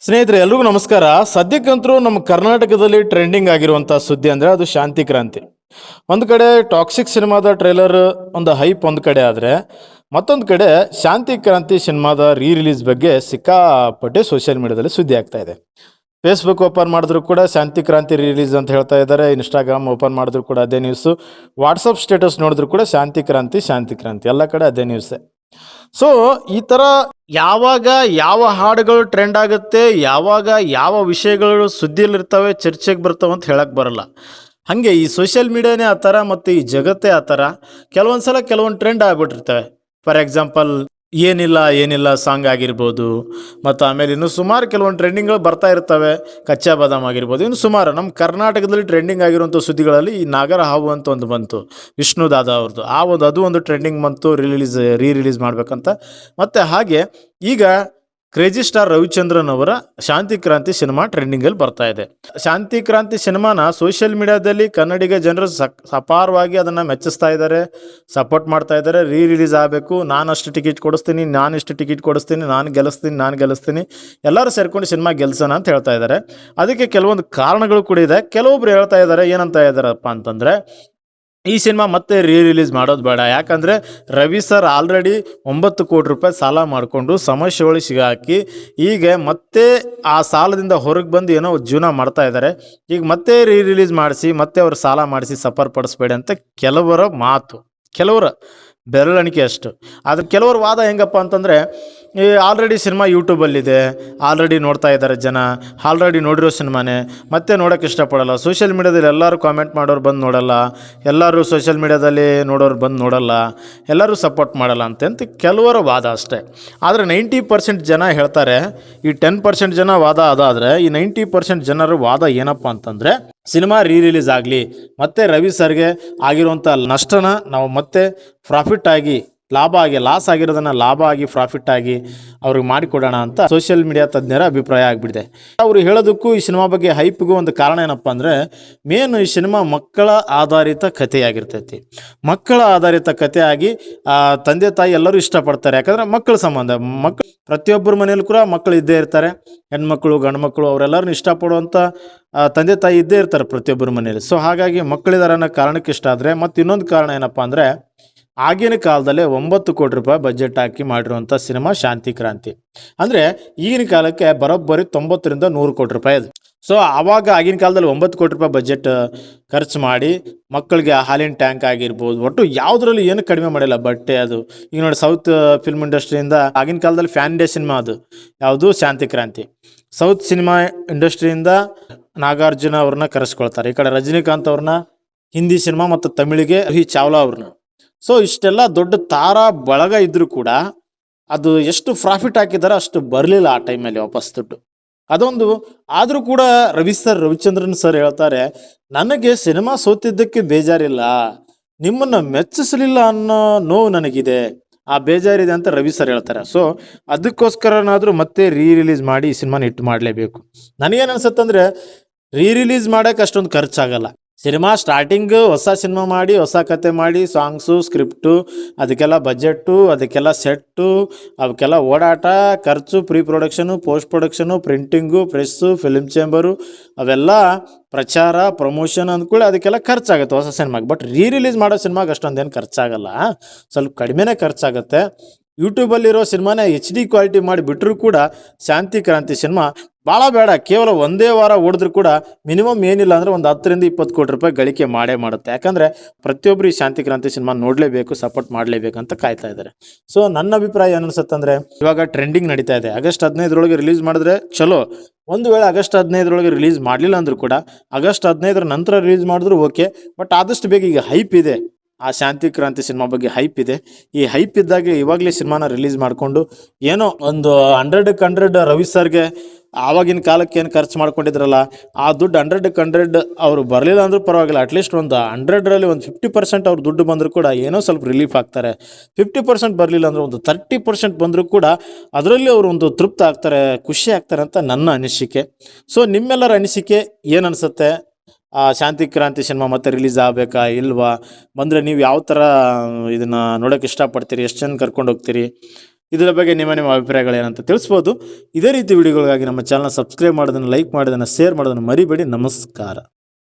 ಸ್ನೇಹಿತರೆ ಎಲ್ರಿಗೂ ನಮಸ್ಕಾರ. ಸದ್ಯಕ್ಕಂತರೂ ನಮ್ಮ ಕರ್ನಾಟಕದಲ್ಲಿ ಟ್ರೆಂಡಿಂಗ್ ಆಗಿರುವಂಥ ಸುದ್ದಿ ಅಂದರೆ ಅದು ಶಾಂತಿ ಕ್ರಾಂತಿ. ಒಂದು ಕಡೆ ಟಾಕ್ಸಿಕ್ ಸಿನಿಮಾದ ಟ್ರೈಲರ್ ಒಂದು ಹೈಪ್ ಒಂದು ಕಡೆ ಆದರೆ, ಮತ್ತೊಂದು ಕಡೆ ಶಾಂತಿ ಕ್ರಾಂತಿ ಸಿನಿಮಾದ ರಿಲೀಸ್ ಬಗ್ಗೆ ಸಿಕ್ಕಾಪಟ್ಟೆ ಸೋಷಿಯಲ್ ಮೀಡಿಯಾದಲ್ಲಿ ಸುದ್ದಿ ಆಗ್ತಾ ಇದೆ. ಫೇಸ್ಬುಕ್ ಓಪನ್ ಮಾಡಿದ್ರು ಕೂಡ ಶಾಂತಿ ಕ್ರಾಂತಿ ರಿಲೀಸ್ ಅಂತ ಹೇಳ್ತಾ ಇದ್ದಾರೆ. ಇನ್ಸ್ಟಾಗ್ರಾಮ್ ಓಪನ್ ಮಾಡಿದ್ರು ಕೂಡ ಅದೇ ನ್ಯೂಸು. ವಾಟ್ಸಪ್ ಸ್ಟೇಟಸ್ ನೋಡಿದ್ರು ಕೂಡ ಶಾಂತಿ ಕ್ರಾಂತಿ ಶಾಂತಿ ಕ್ರಾಂತಿ ಎಲ್ಲ ಕಡೆ ಅದೇ ನ್ಯೂಸೇ. ಸೊ ಈ ಥರ ಯಾವಾಗ ಯಾವ ಹಾಡುಗಳು ಟ್ರೆಂಡ್ ಆಗುತ್ತೆ, ಯಾವಾಗ ಯಾವ ವಿಷಯಗಳು ಸುದ್ದಿಯಲ್ಲಿರ್ತವೆ, ಚರ್ಚೆಗೆ ಬರ್ತವೆ ಅಂತ ಹೇಳಕ್ಕೆ ಬರಲ್ಲ. ಹಾಗೆ ಈ ಸೋಷಿಯಲ್ ಮೀಡಿಯಾನೇ ಆ ಥರ ಮತ್ತು ಈ ಜಗತ್ತೇ ಆ ಥರ. ಕೆಲವೊಂದು ಸಲ ಕೆಲವೊಂದು ಟ್ರೆಂಡ್ ಆಗ್ಬಿಟ್ಟಿರ್ತವೆ. ಫಾರ್ ಎಕ್ಸಾಂಪಲ್ ಏನಿಲ್ಲ ಏನಿಲ್ಲ ಸಾಂಗ್ ಆಗಿರ್ಬೋದು, ಮತ್ತು ಆಮೇಲೆ ಇನ್ನೂ ಸುಮಾರು ಕೆಲವೊಂದು ಟ್ರೆಂಡಿಂಗ್ಗಳು ಬರ್ತಾ ಇರ್ತವೆ. ಕಚ್ಚಾ ಬಾದಾಮ್ ಆಗಿರ್ಬೋದು, ಇನ್ನು ಸುಮಾರು ನಮ್ಮ ಕರ್ನಾಟಕದಲ್ಲಿ ಟ್ರೆಂಡಿಂಗ್ ಆಗಿರುವಂಥ ಸುದ್ದಿಗಳಲ್ಲಿ ಈ ನಾಗರ ಹಾವು ಅಂತ ಒಂದು ಬಂತು, ವಿಷ್ಣು ದಾದಾ ಅವ್ರದ್ದು. ಅದು ಒಂದು ಟ್ರೆಂಡಿಂಗ್ ಬಂತು, ರಿಲೀಸ್ ಮಾಡಬೇಕಂತ. ಮತ್ತು ಹಾಗೆ ಈಗ ಕ್ರೇಜಿ ಸ್ಟಾರ್ ರವಿಚಂದ್ರನ್ ಅವರ ಶಾಂತಿ ಕ್ರಾಂತಿ ಸಿನಿಮಾ ಟ್ರೆಂಡಿಂಗಲ್ಲಿ ಬರ್ತಾ ಇದೆ. ಶಾಂತಿ ಕ್ರಾಂತಿ ಸಿನಿಮಾನ ಸೋಷಿಯಲ್ ಮೀಡಿಯಾದಲ್ಲಿ ಕನ್ನಡಿಗ ಜನರು ಅಪಾರವಾಗಿ ಅದನ್ನು ಮೆಚ್ಚಿಸ್ತಾ ಇದ್ದಾರೆ, ಸಪೋರ್ಟ್ ಮಾಡ್ತಾ ಇದ್ದಾರೆ. ರಿಲೀಸ್ ಆಗಬೇಕು, ನಾನು ಅಷ್ಟು ಟಿಕೆಟ್ ಕೊಡಿಸ್ತೀನಿ, ನಾನು ಇಷ್ಟು ಟಿಕೆಟ್ ಕೊಡಿಸ್ತೀನಿ, ನಾನು ಗೆಲ್ಲಿಸ್ತೀನಿ, ಎಲ್ಲರೂ ಸೇರ್ಕೊಂಡು ಸಿನಿಮಾ ಗೆಲ್ಸೋಣ ಅಂತ ಹೇಳ್ತಾ ಇದ್ದಾರೆ. ಅದಕ್ಕೆ ಕೆಲವೊಂದು ಕಾರಣಗಳು ಕೂಡ ಇದೆ. ಕೆಲವೊಬ್ರು ಹೇಳ್ತಾ ಇದ್ದಾರೆ, ಏನಂತ ಇದ್ದಾರಪ್ಪ ಅಂತಂದರೆ, ಈ ಸಿನಿಮಾ ಮತ್ತೆ ರಿಲೀಸ್ ಮಾಡೋದು ಬೇಡ. ಯಾಕಂದರೆ ರವಿ ಸರ್ ಆಲ್ರೆಡಿ 9 ಕೋಟಿ ರೂಪಾಯಿ ಸಾಲ ಮಾಡಿಕೊಂಡು ಸಮಸ್ಯೆಗಳು ಸಿಗಾಕಿ ಈಗ ಮತ್ತೆ ಆ ಸಾಲದಿಂದ ಹೊರಗೆ ಬಂದು ಏನೋ ಜೀವನ ಮಾಡ್ತಾ ಇದ್ದಾರೆ. ಈಗ ಮತ್ತೆ ರಿಲೀಸ್ ಮಾಡಿಸಿ ಮತ್ತೆ ಅವ್ರು ಸಾಲ ಮಾಡಿಸಿ ಸಫರ್ ಪಡಿಸ್ಬೇಡಿ ಅಂತ ಕೆಲವರ ಮಾತು, ಕೆಲವರ ಬೆರಳಿಕೆ ಅಷ್ಟು. ಆದರೆ ಕೆಲವರು ವಾದ ಹೆಂಗಪ್ಪ ಅಂತಂದರೆ, ಈ ಆಲ್ರೆಡಿ ಸಿನಿಮಾ ಯೂಟ್ಯೂಬಲ್ಲಿದೆ, ಆಲ್ರೆಡಿ ನೋಡ್ತಾ ಇದ್ದಾರೆ ಜನ, ಆಲ್ರೆಡಿ ನೋಡಿರೋ ಸಿನಿಮಾನೇ ಮತ್ತೆ ನೋಡೋಕ್ಕೆ ಇಷ್ಟಪಡಲ್ಲ. ಸೋಷಿಯಲ್ ಮೀಡಿಯಾದಲ್ಲಿ ಎಲ್ಲರೂ ಕಾಮೆಂಟ್ ಮಾಡೋರು ಬಂದು ನೋಡಲ್ಲ, ಎಲ್ಲರೂ ಸೋಷಿಯಲ್ ಮೀಡಿಯಾದಲ್ಲಿ ನೋಡೋರು ಬಂದು ನೋಡಲ್ಲ, ಎಲ್ಲರೂ ಸಪೋರ್ಟ್ ಮಾಡಲ್ಲ ಅಂತ ಕೆಲವರ ವಾದ ಅಷ್ಟೇ. ಆದರೆ 90% ಜನ ಹೇಳ್ತಾರೆ, ಈ 10% ಜನ ವಾದ ಅದಾದರೆ ಈ 90% ಜನರ ವಾದ ಏನಪ್ಪ ಅಂತಂದರೆ, ಸಿನಿಮಾ ರಿಲೀಸ್ ಆಗಲಿ, ಮತ್ತು ರವಿ ಸರ್ಗೆ ಆಗಿರುವಂಥ ನಷ್ಟನ ನಾವು ಮತ್ತೆ ಪ್ರಾಫಿಟ್ ಆಗಿ ಲಾಸ್ ಆಗಿರೋದನ್ನು ಲಾಭ ಆಗಿ ಪ್ರಾಫಿಟ್ ಆಗಿ ಅವ್ರಿಗೆ ಮಾಡಿಕೊಡೋಣ ಅಂತ ಸೋಷಿಯಲ್ ಮೀಡಿಯಾ ತಜ್ಞರ ಅಭಿಪ್ರಾಯ ಆಗಿಬಿಟ್ಟಿದೆ. ಅವರು ಹೇಳೋದಕ್ಕೂ ಈ ಸಿನಿಮಾ ಬಗ್ಗೆ ಹೈಪ್ಗೂ ಒಂದು ಕಾರಣ ಏನಪ್ಪ ಅಂದರೆ, ಮೇನ್ ಈ ಸಿನಿಮಾ ಮಕ್ಕಳ ಆಧಾರಿತ ಕಥೆಯಾಗಿರ್ತೈತಿ. ಮಕ್ಕಳ ಆಧಾರಿತ ಕಥೆಯಾಗಿ ತಂದೆ ತಾಯಿ ಎಲ್ಲರೂ ಇಷ್ಟಪಡ್ತಾರೆ. ಯಾಕಂದರೆ ಮಕ್ಕಳ ಸಂಬಂಧ, ಪ್ರತಿಯೊಬ್ಬರ ಮನೇಲಿ ಕೂಡ ಮಕ್ಕಳು ಇದ್ದೇ ಇರ್ತಾರೆ. ಹೆಣ್ಮಕ್ಳು ಗಂಡು ಮಕ್ಕಳು ಅವರೆಲ್ಲರನ್ನು ಇಷ್ಟಪಡುವಂಥ ತಂದೆ ತಾಯಿ ಇದ್ದೇ ಇರ್ತಾರೆ ಪ್ರತಿಯೊಬ್ಬರ ಮನೇಲಿ. ಸೊ ಹಾಗಾಗಿ ಮಕ್ಕಳಿದಾರ ಅನ್ನೋ ಕಾರಣಕ್ಕೆ ಇಷ್ಟ. ಆದರೆ ಮತ್ತು ಇನ್ನೊಂದು ಕಾರಣ ಏನಪ್ಪ ಅಂದರೆ, ಆಗಿನ ಕಾಲದಲ್ಲೇ 9 ಕೋಟಿ ರೂಪಾಯಿ ಬಜೆಟ್ ಹಾಕಿ ಮಾಡಿರುವಂಥ ಸಿನಿಮಾ ಶಾಂತಿ ಕ್ರಾಂತಿ. ಅಂದರೆ ಈಗಿನ ಕಾಲಕ್ಕೆ ಬರೋಬ್ಬರಿ 90ರಿಂದ 100 ಕೋಟಿ ರೂಪಾಯಿ ಅದು. ಸೊ ಆವಾಗ ಆಗಿನ ಕಾಲದಲ್ಲಿ 9 ಕೋಟಿ ರೂಪಾಯಿ ಬಜೆಟ್ ಖರ್ಚು ಮಾಡಿ ಮಕ್ಕಳಿಗೆ ಹಾಲಿನ ಟ್ಯಾಂಕ್ ಆಗಿರ್ಬೋದು, ಒಟ್ಟು ಯಾವುದ್ರಲ್ಲಿ ಏನು ಕಡಿಮೆ ಮಾಡಿಲ್ಲ. ಬಟ್ಟೆ ಅದು ಈಗ ನೋಡಿ, ಸೌತ್ ಫಿಲ್ಮ್ ಇಂಡಸ್ಟ್ರಿಯಿಂದ ಆಗಿನ ಕಾಲದಲ್ಲಿ ಫ್ಯಾನ್ ಡೇ ಸಿನಿಮಾ ಅದು ಯಾವುದು, ಶಾಂತಿ ಕ್ರಾಂತಿ. ಸೌತ್ ಸಿನಿಮಾ ಇಂಡಸ್ಟ್ರಿಯಿಂದ ನಾಗಾರ್ಜುನ ಅವ್ರನ್ನ ಕರೆಸ್ಕೊಳ್ತಾರೆ, ಈ ಕಡೆ ರಜನಿಕಾಂತ್ ಅವ್ರನ್ನ ಹಿಂದಿ ಸಿನಿಮಾ ಮತ್ತು ತಮಿಳಿಗೆ ಈ ಚಾವ್ಲಾ ಅವ್ರನ್ನ. ಸೊ ಇಷ್ಟೆಲ್ಲ ದೊಡ್ಡ ತಾರಾ ಬಳಗ ಇದ್ದರೂ ಕೂಡ ಅದು ಎಷ್ಟು ಪ್ರಾಫಿಟ್ ಹಾಕಿದಾರೆ ಅಷ್ಟು ಬರಲಿಲ್ಲ ಆ ಟೈಮಲ್ಲಿ ವಾಪಸ್ ದುಡ್ಡು. ಅದೊಂದು ಆದರೂ ಕೂಡ ರವಿಚಂದ್ರನ್ ಸರ್ ಹೇಳ್ತಾರೆ, ನನಗೆ ಸಿನಿಮಾ ಸೋತಿದ್ದಕ್ಕೆ ಬೇಜಾರಿಲ್ಲ, ನಿಮ್ಮನ್ನು ಮೆಚ್ಚಿಸಲಿಲ್ಲ ಅನ್ನೋ ನೋವು ನನಗಿದೆ, ಆ ಬೇಜಾರಿದೆ ಅಂತ ರವಿ ಸರ್ ಹೇಳ್ತಾರೆ. ಸೊ ಅದಕ್ಕೋಸ್ಕರನಾದರೂ ಮತ್ತೆ ರಿಲೀಸ್ ಮಾಡಿ ಈ ಸಿನಿಮಾನ ಹಿಟ್ ಮಾಡಲೇಬೇಕು. ನನಗೇನು ಅನ್ಸುತ್ತಂದರೆ, ರಿಲೀಸ್ ಮಾಡೋಕ್ಕೆ ಅಷ್ಟೊಂದು ಖರ್ಚಾಗಲ್ಲ. ಸಿನಿಮಾ ಸ್ಟಾರ್ಟಿಂಗ್ ಹೊಸ ಸಿನಿಮಾ ಮಾಡಿ, ಹೊಸ ಕತೆ ಮಾಡಿ, ಸಾಂಗ್ಸು, ಸ್ಕ್ರಿಪ್ಟು, ಅದಕ್ಕೆಲ್ಲ ಬಜೆಟ್ಟು, ಅದಕ್ಕೆಲ್ಲ ಸೆಟ್ಟು, ಅವಕ್ಕೆಲ್ಲ ಓಡಾಟ ಖರ್ಚು, pre production, post production, printing, press, film chamber, ಅವೆಲ್ಲ ಪ್ರಚಾರ ಪ್ರಮೋಷನ್ ಅಂದ್ಕೊಳ್ಳಿ, ಅದಕ್ಕೆಲ್ಲ ಖರ್ಚಾಗುತ್ತೆ ಹೊಸ ಸಿನಿಮಾಗೆ. ಬಟ್ ರಿಲೀಸ್ ಮಾಡೋ ಸಿನಿಮಾಗೆ ಅಷ್ಟೊಂದೇನು ಖರ್ಚಾಗಲ್ಲ, ಸ್ವಲ್ಪ ಕಡಿಮೆನೇ ಖರ್ಚಾಗುತ್ತೆ. ಯೂಟ್ಯೂಬಲ್ಲಿರೋ ಸಿನಿಮಾನ HD ಕ್ವಾಲಿಟಿ ಮಾಡಿ ಬಿಟ್ಟರೂ ಕೂಡ ಶಾಂತಿ ಕ್ರಾಂತಿ ಸಿನಿಮಾ ಭಾಳ ಬೇಡ, ಕೇವಲ ಒಂದೇ ವಾರ ಓಡಿದ್ರು ಕೂಡ ಮಿನಿಮಮ್ ಏನಿಲ್ಲ ಅಂದರೆ ಒಂದು 10ರಿಂದ 20 ಕೋಟಿ ರೂಪಾಯಿ ಗಳಿಕೆ ಮಾಡೇ ಮಾಡುತ್ತೆ. ಯಾಕಂದರೆ ಪ್ರತಿಯೊಬ್ಬರು ಈ ಶಾಂತಿ ಕ್ರಾಂತಿ ಸಿನಿಮಾ ನೋಡಲೇಬೇಕು, ಸಪೋರ್ಟ್ ಮಾಡಲೇಬೇಕಂತ ಕಾಯ್ತಾ ಇದ್ದಾರೆ. ಸೊ ನನ್ನ ಅಭಿಪ್ರಾಯ ಏನು ಅನ್ಸುತ್ತಂದರೆ, ಇವಾಗ ಟ್ರೆಂಡಿಂಗ್ ನಡೀತಾ ಇದೆ, ಆಗಸ್ಟ್ 15ರೊಳಗೆ ರಿಲೀಸ್ ಮಾಡಿದ್ರೆ ಚಲೋ. ಒಂದು ವೇಳೆ ಆಗಸ್ಟ್ 15ರೊಳಗೆ ರಿಲೀಸ್ ಮಾಡಲಿಲ್ಲ ಅಂದರೂ ಕೂಡ ಆಗಸ್ಟ್ 15ರ ನಂತರ ರಿಲೀಸ್ ಮಾಡಿದ್ರು ಓಕೆ. ಬಟ್ ಆದಷ್ಟು ಬೇಗ ಈಗ ಹೈಪ್ ಇದೆ, ಆ ಶಾಂತಿ ಕ್ರಾಂತಿ ಸಿನಿಮಾ ಬಗ್ಗೆ ಹೈಪ್ ಇದೆ. ಈ ಹೈಪ್ ಇದ್ದಾಗ ಇವಾಗಲೇ ಸಿನಿಮಾನ ರಿಲೀಸ್ ಮಾಡಿಕೊಂಡು ಏನೋ ಒಂದು 100ಕ್ಕೆ 100 ರವಿ ಸರ್ಗೆ ಆವಾಗಿನ ಕಾಲಕ್ಕೆ ಏನು ಖರ್ಚು ಮಾಡ್ಕೊಂಡಿದ್ರಲ್ಲ, ಆ ದುಡ್ಡು 100ಕ್ಕೆ 100 ಅವರು ಬರಲಿಲ್ಲ ಅಂದರೂ ಪರವಾಗಿಲ್ಲ, ಅಟ್ಲೀಸ್ಟ್ ಒಂದು 100ರಲ್ಲಿ ಒಂದು 50% ಅವ್ರು ದುಡ್ಡು ಬಂದರೂ ಕೂಡ ಏನೋ ಸ್ವಲ್ಪ ರಿಲೀಫ್ ಆಗ್ತಾರೆ. 50% ಬರಲಿಲ್ಲ ಅಂದರೆ ಒಂದು 30% ಬಂದರೂ ಕೂಡ ಅದರಲ್ಲಿ ಅವರು ಒಂದು ತೃಪ್ತ ಆಗ್ತಾರೆ, ಖುಷಿ ಆಗ್ತಾರೆ ಅಂತ ನನ್ನ ಅನಿಸಿಕೆ. ಸೊ ನಿಮ್ಮೆಲ್ಲರ ಅನಿಸಿಕೆ ಏನು ಅನಿಸುತ್ತೆ? ಶಾಂತಿ ಕ್ರಾಂತಿ ಸಿನಿಮಾ ಮತ್ತೆ ರಿಲೀಸ್ ಆಗಬೇಕಾ ಇಲ್ವಾ? ಬಂದರೆ ನೀವು ಯಾವ ಥರ ಇದನ್ನು ನೋಡೋಕ್ಕೆ ಇಷ್ಟಪಡ್ತೀರಿ? ಎಷ್ಟು ಜನ ಕರ್ಕೊಂಡು ಹೋಗ್ತೀರಿ? ಇದರ ಬಗ್ಗೆ ನಿಮ್ಮ ಅಭಿಪ್ರಾಯಗಳೇನಂತ ತಿಳಿಸ್ಬೋದು. ಇದೇ ರೀತಿ ವಿಡಿಯೋಗಳಿಗಾಗಿ ನಮ್ಮ ಚಾನಲ್ ಸಬ್ಸ್ಕ್ರೈಬ್ ಮಾಡೋದನ್ನು, ಲೈಕ್ ಮಾಡೋದನ್ನು, ಶೇರ್ ಮಾಡೋದನ್ನು ಮರಿಬೇಡಿ. ನಮಸ್ಕಾರ.